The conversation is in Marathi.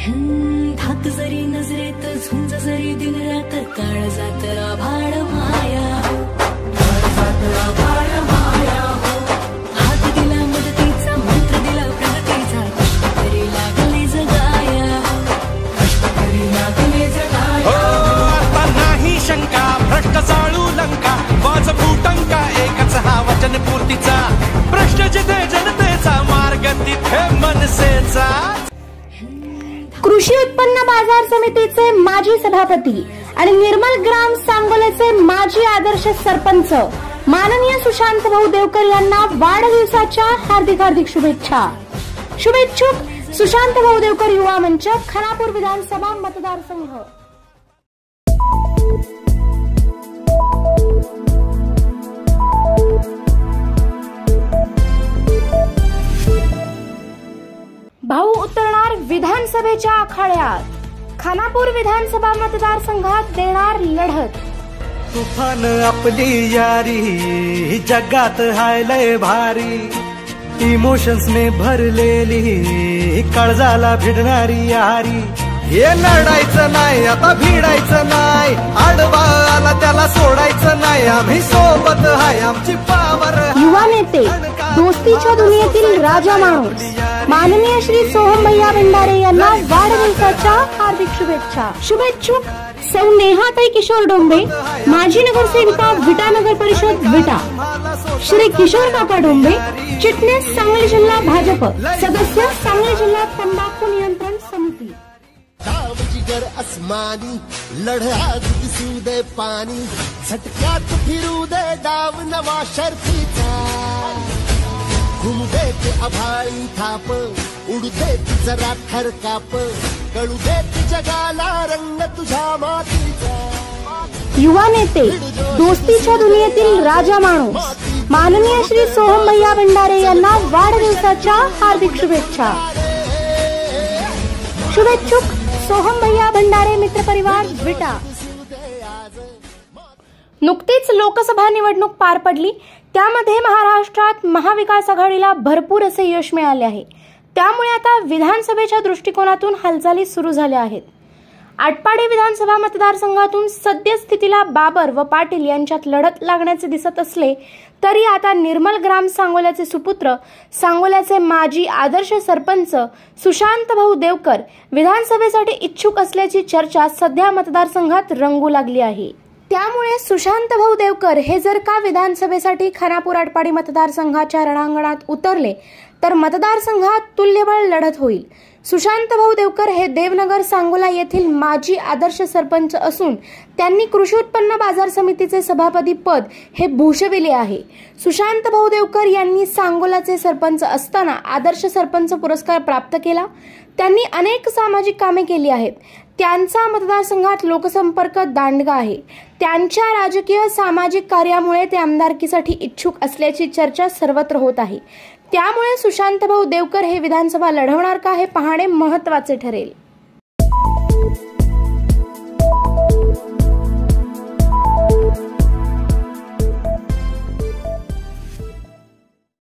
धाक जरी नजरेत झुंज जरी दिन रात काळ जात आभाळ माया हो हात दिला मदतीचा मंत्र दिला प्रगतीचा कष्ट करी लागले जगाया आता नाही शंका भ्रष्ट चाळू लंका वाज फुटंका एकच हा वचन पूर्तीचा प्रश्न जिथे जनतेचा मार्ग तिथे मनसेचा। कृषी उत्पन्न बाजार समितीचे माजी सभापती आणि निर्मल ग्राम सांगोलेचे माजी आदर्श सरपंच माननीय सुशांत भाऊ देवकर यांना वाढदिवसाच्या हार्दिक शुभेच्छा। शुभेच्छुक सुशांत भाऊ देवकर युवा मंच, खानापूर विधानसभा मतदारसंघ। भाऊ उतरणार विधानसभेच्या आखाड्यात, खानापूर विधानसभा मतदारसंघात देणार लढत। तुफान आपली यारी जगात हाय लय भारी, इमोशन्स ने भरलेली काळजाला भिडणारी यारी। हे लढायचं नाही आता भिडायचं नाही, आडवा आला त्याला सोडायचं नाही, आम्ही सोबत हाय आमची पावर। युवा नेते, दोस्तीच्या दुनियेतील राजा माणूस माननीय श्री सोहम भैया भंडारे यांना वाढदिवसाच्या हार्दिक शुभेच्छा। शुभेच्छुक सौ नेहाताई किशोर डोंबे, माजी नगरसेविका विटा नगर परिषद विटा, श्री किशोर काका डोंबे, चिटणीस सांगली जिल्हा भाजप, सदस्य सांगली जिल्हा तंबाखू नियंत्रण समिती। डाव जिगर अस्मानी लढा दिसू दे पाणी, झटक्यात फिरू दे डाव नवा शर्तीचा, घुमू दे ते आभाळी थाप, उडू दे जरा थरकाप, कळू दे जगाला रंग तुझ्या मातीचा। युवा नेते, दोस्तीच्या दुनियेतील राजा माणूस माननीय श्री सोहम भैया भंडारे यांना वाढदिवसाच्या हार्दिक शुभेच्छा। शुभेच्छुक सोहम भैया भंडारे मित्र परिवार विटा। नुकतीच लोकसभा निवडणूक पार पडली, त्यामध्ये महाराष्ट्रात महाविकास आघाडीला भरपूर असे यश मिळाले आहे। त्यामुळे आता विधानसभेच्या दृष्टिकोनातून हालचाली सुरू झाल्या आहेत। आटपाडी विधानसभा मतदारसंघातून सद्यस्थितीला बाबर व पाटील यांच्यात लढत लागण्याचे दिसत असले तरी आता निर्मल ग्राम सांगोल्याचे सुपुत्र, सांगोल्याचे माजी आदर्श सरपंच सुशांत भाऊ देवकर विधानसभेसाठी इच्छुक असल्याची चर्चा सध्या मतदारसंघात रंगू लागली आहे। त्यामुळे सुशांत भाऊ देवकर हे जर का विधानसभेसाठी खानापूर आटपाडी मतदारसंघाच्या रणांगणात उतरले तर मतदारसंघात तुल्यबळ लढत होईल। सुशांत भाऊ देवकर हे देवनगर सांगोला येथील माजी आदर्श सरपंच असून त्यांनी कृषी उत्पन्न बाजार समितीचे सभापती पद हे भूषविले आहे। सुशांत भाऊ देवकर यांनी सांगोलाचे सरपंच असताना आदर्श सरपंच पुरस्कार प्राप्त केला। त्यांनी अनेक सामाजिक कामे केली आहेत। त्यांचा मतदारसंघात लोकसंपर्क दांडगा आहे। त्यांच्या राजकीय सामाजिक कार्यामुळे ते आमदारकीसाठी इच्छुक असल्याची चर्चा सर्वत्र होत आहे। त्यामुळे सुशांत भाऊ देवकर हे विधानसभा लढवणार का हे पाहणे महत्त्वाचे ठरेल।